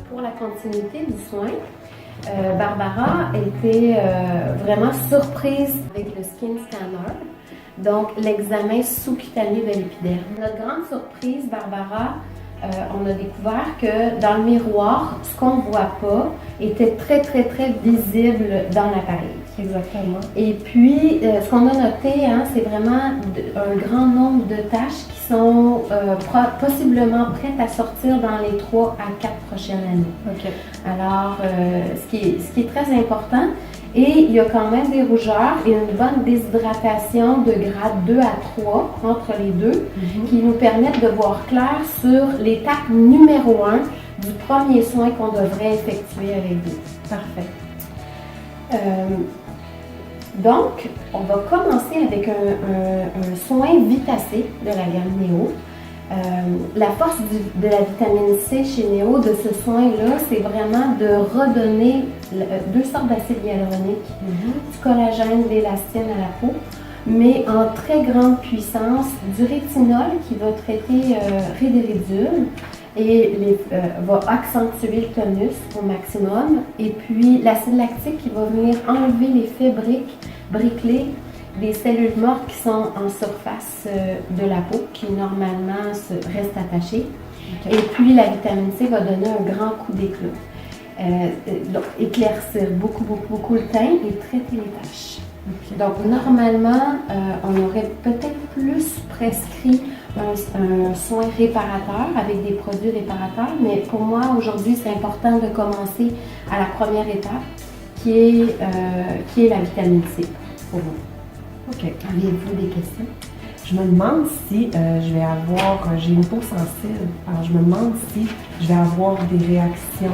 pour la continuité du soin, Barbara était vraiment surprise avec le skin scanner, donc l'examen sous-cutané de l'épiderme. Notre grande surprise, Barbara, on a découvert que dans le miroir, ce qu'on ne voit pas était très, très, très visible dans l'appareil. Exactement. Et puis, ce qu'on a noté, c'est vraiment un grand nombre de tâches qui sont possiblement prêtes à sortir dans les 3 à 4 prochaines années. OK. Alors, ce qui est très important, et il y a quand même des rougeurs et une bonne déshydratation de grade 2 à 3 entre les deux qui nous permettent de voir clair sur l'étape numéro 1 du premier soin qu'on devrait effectuer avec vous. Parfait. Donc, on va commencer avec un soin vitacé de la gamme Néo. La force de la vitamine C chez Néo, de ce soin-là, c'est vraiment de redonner 2 sortes d'acides hyaluroniques, du collagène, de l'élastine à la peau, mais en très grande puissance, du rétinol qui va traiter rides et ridules et va accentuer le tonus au maximum, et puis l'acide lactique qui va venir enlever l'effet briclé des cellules mortes qui sont en surface de la peau, qui normalement restent attachées. Okay. Et puis la vitamine C va donner un grand coup d'éclat. Donc éclaircir beaucoup le teint et traiter les taches. Okay. Donc normalement, on aurait peut-être plus prescrit un soin réparateur avec des produits réparateurs, mais pour moi aujourd'hui c'est important de commencer à la première étape qui est la vitamine C pour vous. OK. Avez-vous des questions? Je me demande si j'ai une peau sensible, alors je me demande si je vais avoir des réactions,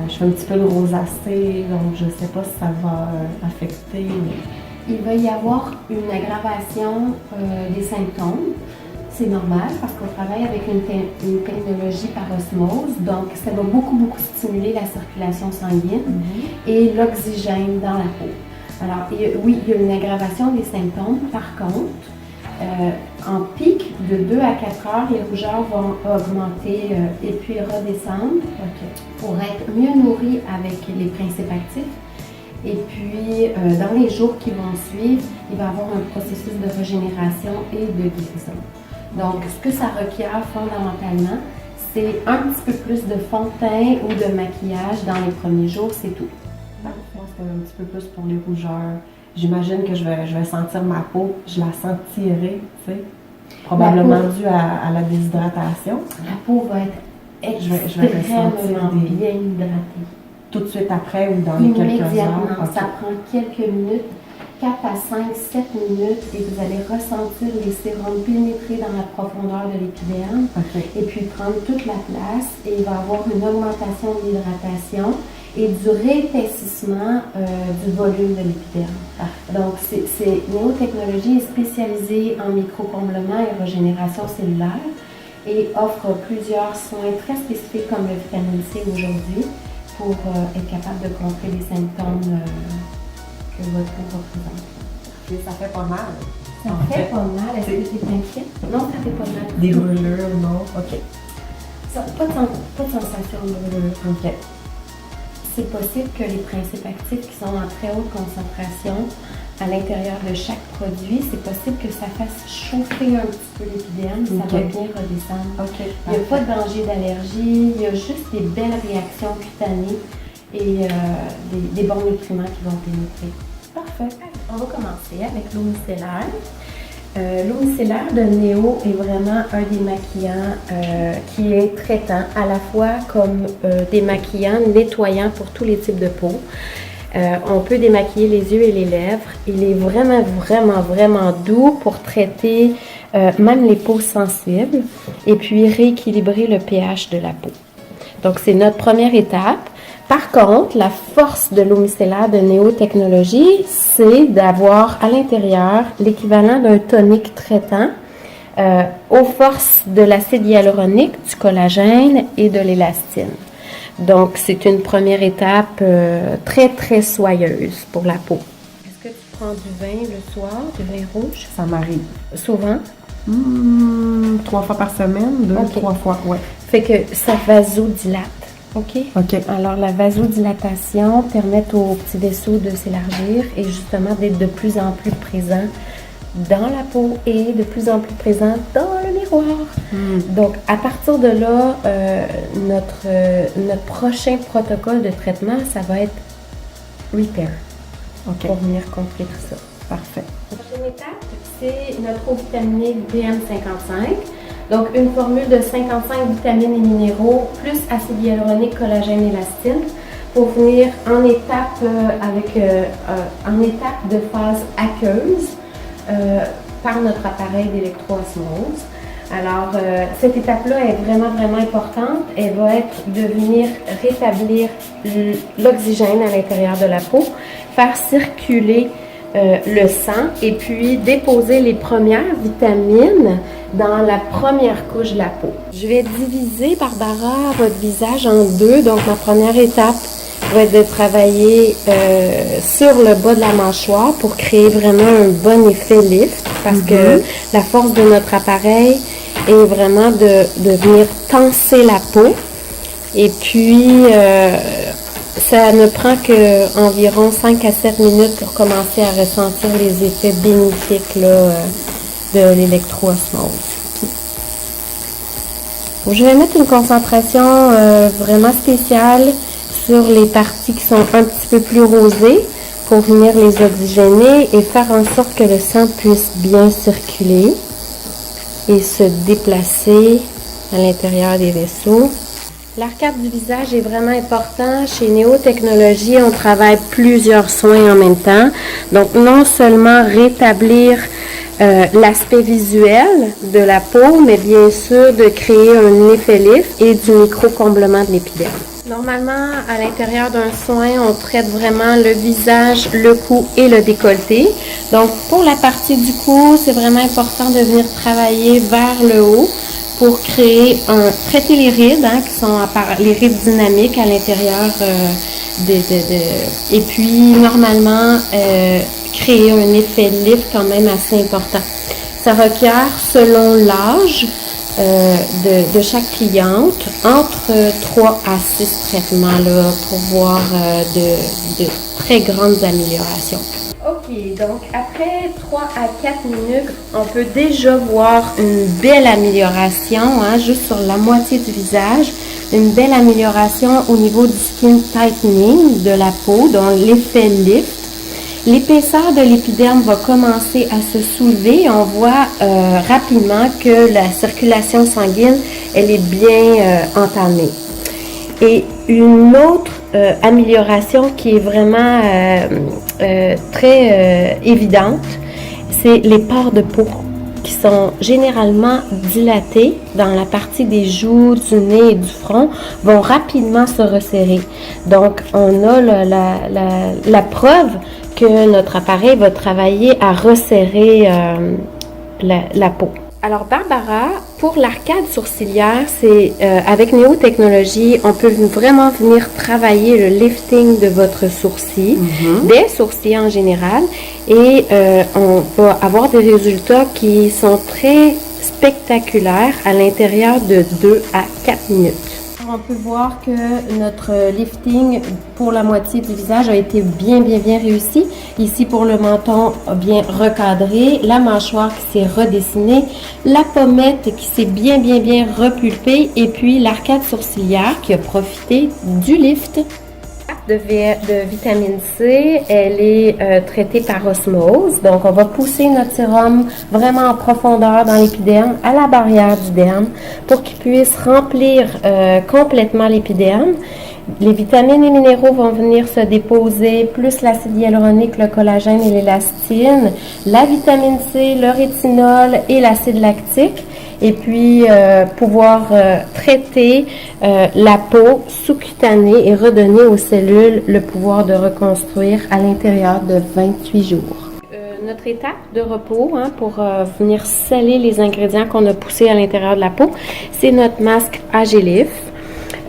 je fais un petit peu de rosacée, donc je ne sais pas si ça va affecter. Il va y avoir une aggravation des symptômes. C'est normal parce qu'on travaille avec une technologie par osmose, donc ça va beaucoup stimuler la circulation sanguine et l'oxygène dans la peau. Alors, oui, il y a une aggravation des symptômes. Par contre, en pic de 2 à 4 heures, les rougeurs vont augmenter et puis redescendre pour être mieux nourris avec les principes actifs. Et puis, dans les jours qui vont suivre, il va y avoir un processus de régénération et de guérison. Donc, ce que ça requiert fondamentalement, c'est un petit peu plus de fond de teint ou de maquillage dans les premiers jours, c'est tout. Moi, c'était un petit peu plus pour les rougeurs. J'imagine que je vais sentir ma peau, je la sens tirer, tu sais, probablement dû à la déshydratation. La peau va être extrêmement bien hydratée. Tout de suite après ou dans les quelques heures? Immédiatement, ça prend quelques minutes, 4 à 5, 7 minutes, et vous allez ressentir les sérums pénétrer dans la profondeur de l'épiderme et puis prendre toute la place, et il va y avoir une augmentation de l'hydratation et du réépaississement du volume de l'épiderme. Donc, Néo-Technologie est spécialisée en microcomblement et régénération cellulaire et offre plusieurs soins très spécifiques comme le vitamine C aujourd'hui pour être capable de contrer les symptômes que votre peau représente. Et ça fait pas mal. Ça fait pas mal. Est-ce que tu es inquiète? Non, ça fait pas mal. Des brûlures, non? OK. Ça, pas de sensation de brûlure. OK. C'est possible que les principes actifs qui sont en très haute concentration à l'intérieur de chaque produit, c'est possible que ça fasse chauffer un petit peu l'épiderme, ça va bien redescendre. Il n'y a pas de danger d'allergie, il y a juste des belles réactions cutanées et des bons nutriments qui vont pénétrer. Parfait. On va commencer avec l'eau micellaire. L'eau micellaire de Néo est vraiment un des maquillants qui est traitant, à la fois comme démaquillant, nettoyant pour tous les types de peau. On peut démaquiller les yeux et les lèvres. Il est vraiment doux pour traiter même les peaux sensibles et puis rééquilibrer le pH de la peau. Donc, c'est notre première étape. Par contre, la force de l'eau micellaire de Néo-Technologie, c'est d'avoir à l'intérieur l'équivalent d'un tonique traitant aux forces de l'acide hyaluronique, du collagène et de l'élastine. Donc, c'est une première étape très soyeuse pour la peau. Est-ce que tu prends du vin le soir, du vin rouge? Ça m'arrive. Souvent? 3 fois par semaine, 2, 3 fois, ouais. Fait que ça vasodilate. OK? OK. Alors, la vasodilatation permet aux petits vaisseaux de s'élargir et justement d'être de plus en plus présents dans la peau et de plus en plus présents dans le miroir. Donc, à partir de là, notre prochain protocole de traitement, ça va être Repair. OK. Pour venir compléter ça. Parfait. La prochaine étape, c'est notre eau vitaminée DM55. Donc, une formule de 55 vitamines et minéraux, plus acide hyaluronique, collagène et élastine, pour venir en étape en étape de phase aqueuse par notre appareil d'électroosmose. Alors, cette étape-là est vraiment, vraiment importante. Elle va être de venir rétablir l'oxygène à l'intérieur de la peau, faire circuler le sang et puis déposer les premières vitamines dans la première couche de la peau. Je vais diviser, Barbara, votre visage en deux. Donc, ma première étape va être de travailler sur le bas de la mâchoire pour créer vraiment un bon effet lift parce que la force de notre appareil est vraiment de venir tenser la peau. Et puis, ça ne prend qu'environ 5 à 7 minutes pour commencer à ressentir les effets bénéfiques là, de l'électroosmose. Je vais mettre une concentration vraiment spéciale sur les parties qui sont un petit peu plus rosées pour venir les oxygéner et faire en sorte que le sang puisse bien circuler et se déplacer à l'intérieur des vaisseaux. L'arcade du visage est vraiment important. Chez Néo Technologies, on travaille plusieurs soins en même temps. Donc, non seulement rétablir l'aspect visuel de la peau, mais bien sûr de créer un effet lift et du micro-comblement de l'épiderme. Normalement, à l'intérieur d'un soin, on traite vraiment le visage, le cou et le décolleté. Donc, pour la partie du cou, c'est vraiment important de venir travailler vers le haut pour traiter les rides, qui sont les rides dynamiques à l'intérieur et puis normalement créer un effet lift quand même assez important. Ça requiert, selon l'âge de chaque cliente, entre 3 à 6 traitements là, pour voir de très grandes améliorations. OK, donc après 3 à 4 minutes, on peut déjà voir une belle amélioration, juste sur la moitié du visage, une belle amélioration au niveau du skin tightening de la peau, donc l'effet lift. L'épaisseur de l'épiderme va commencer à se soulever. On voit rapidement que la circulation sanguine, elle est bien entamée. Et une autre amélioration qui est vraiment très évidente, c'est les pores de peau qui sont généralement dilatés dans la partie des joues, du nez et du front, vont rapidement se resserrer. Donc, on a la preuve que notre appareil va travailler à resserrer la peau. Alors, Barbara, pour l'arcade sourcilière, c'est avec Néo Technologies, on peut vraiment venir travailler le lifting de votre sourcil, des sourcils en général, et on va avoir des résultats qui sont très spectaculaires à l'intérieur de 2 à 4 minutes. On peut voir que notre lifting pour la moitié du visage a été bien réussi. Ici, pour le menton, bien recadré, la mâchoire qui s'est redessinée, la pommette qui s'est bien repulpée et puis l'arcade sourcilière qui a profité du lift. De vitamine C, elle est traitée par osmose. Donc, on va pousser notre sérum vraiment en profondeur dans l'épiderme, à la barrière du derme, pour qu'il puisse remplir complètement l'épiderme. Les vitamines et minéraux vont venir se déposer, plus l'acide hyaluronique, le collagène et l'élastine, la vitamine C, le rétinol et l'acide lactique. Et puis, pouvoir traiter la peau sous-cutanée et redonner aux cellules le pouvoir de reconstruire à l'intérieur de 28 jours. Notre étape de repos pour venir sceller les ingrédients qu'on a poussés à l'intérieur de la peau, c'est notre masque Agilif.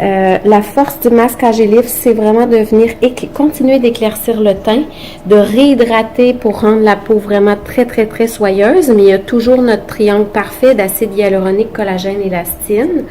La force du masque Agilif, c'est vraiment de venir continuer d'éclaircir le teint, de réhydrater pour rendre la peau vraiment très, très, très soyeuse. Mais il y a toujours notre triangle parfait d'acide hyaluronique, collagène et élastine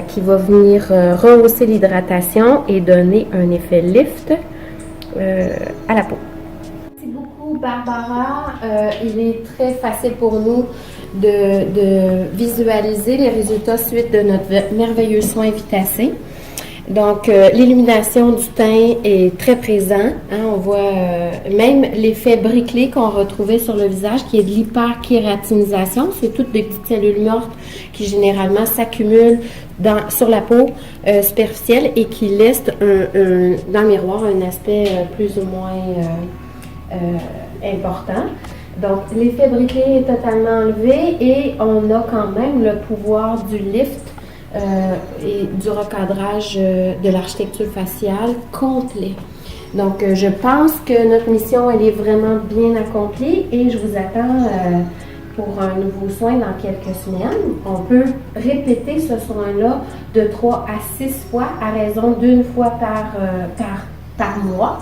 qui va venir rehausser l'hydratation et donner un effet lift à la peau. Merci beaucoup, Barbara. Il est très facile pour nous de visualiser les résultats suite de notre merveilleux soin Vitacé. Donc, l'illumination du teint est très présent. Hein, on voit même l'effet briquelé qu'on retrouvait sur le visage, qui est de l'hyperkératinisation. C'est toutes des petites cellules mortes qui généralement s'accumulent sur la peau superficielle et qui laissent dans le miroir un aspect plus ou moins important. Donc, l'effet briquelé est totalement enlevé et on a quand même le pouvoir du lift et du recadrage de l'architecture faciale complet. Donc, je pense que notre mission, elle est vraiment bien accomplie et je vous attends pour un nouveau soin dans quelques semaines. On peut répéter ce soin-là de 3 à 6 fois à raison d'une fois par mois.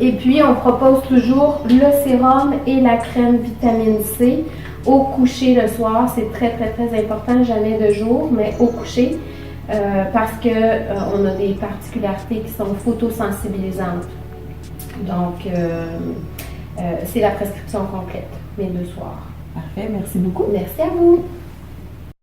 Et puis, on propose toujours le sérum et la crème vitamine C au coucher le soir. C'est très, très, très important, jamais de jour, mais au coucher, parce qu'on a des particularités qui sont photosensibilisantes. Donc, c'est la prescription complète, mes 2 soirs. Parfait, merci beaucoup. Merci à vous.